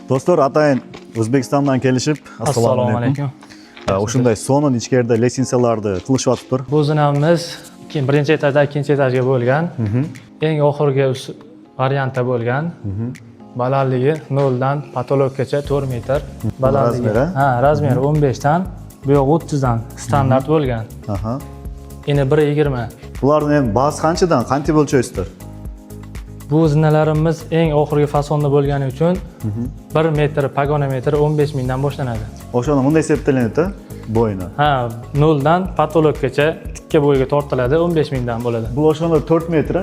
Do'stlar, atayin O'zbekistondan kelishib, assalomu alaykum. O'shunday so'nin ichkarida lestnitsalarni qilishyapti. Bu zinamiz birinchi etajdan ikkinchi etajga bo'lgan. Eng oxirgi variantda bo'lgan. Balandligi 0 dan patologgacha 4 metr. Balandligi razmeri 15 dan, bu yoq 30 dan standart bo'lgan. Endi 1.20. Bularning ham ba'zi qanchadan qancha o'lchaysizlar? Bu zinalarimiz eng oxirgi fasonda bo'lgani uchun 1 metr, pagonometr 15 mingdan boshlanadi. O'shani bunday hisoblanadi, bo'yini. 0 dan patologgacha tikka bo'yga tortiladi, 15 mingdan bo'ladi. Bu o'shanda 4 metr?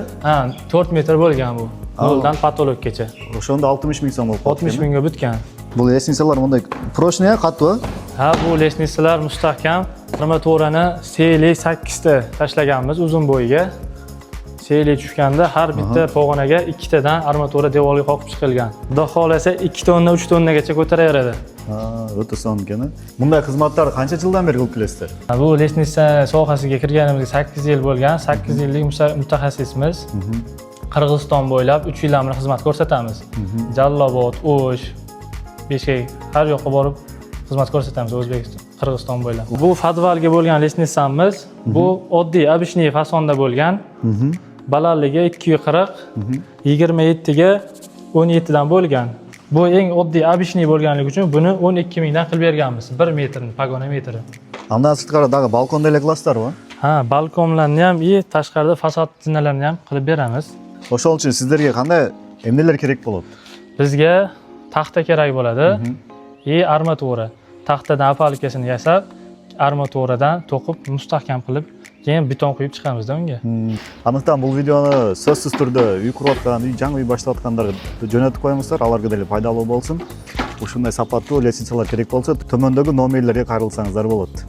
4 metr bo'lgan bu. 0 dan patologgacha. O'shanda 60 ming so'm bo'lib 60 mingga bitgan. Bu lestnitsalar bunday proshniya qattiq. Bu lestnitsalar mustahkam. Armaturani seli 8 ta tashlaganmiz uzun bo'yiga. Seli tushganda har bitta pog'onaga 2 tadan armatura devorga qoqib chiqilgan. Xudo xolasa 2 tonna, 3 tonnagacha ko'taraveradi. O'ta so'ngkin. Bunday xizmatlar qancha yildan beri qilib kelasizlar? Bu lestnitsa sohasiga kirganimizga 8 yil bo'lgan. 8 yillik mutaxassisimiz. Qirg'iziston bo'ylab 3 yildan beri xizmat ko'rsatamiz. Jallobod, O'sh, Beshkek har yoqqa borib xizmat ko'rsatamiz O'zbekiston, Qirg'iziston bo'ylab. Bu fadvalga bo'lgan lestnitsamiz, bu oddiy обычный fasonda bo'lgan. Balandligi 240, 27 ga 17 dan bo'lgan. Bu eng oddiy обычный bo'lganligi uchun buni 12 mingdan qilib berganmiz. 1 metrni, pagonometri. Undan sirtqaridagi balkondagi klaslarmi? Balkonlarni ham, tashqarida fasad zinalarni ham qilib beramiz. O'sha uchun sizlarga qanday emnelar kerak bo'ladi? Bizga taxta kerak bo'ladi. Armatura. Taxtadan aplikasini yasab, armaturadan to'qib, mustahkam qilib, keyin beton quyib chiqamizda unga. Aniqdan bu videoni so'zsiz turda uy qurayotgan, yangi uy boshlayotganlarga jo'natib qo'yamizlar, ularga da foydali bo'lsin. O'shunday sapatli lestnitsalar kerak bo'lsa, tomondagi nomerlarga qarilsangizlar bo'ladi.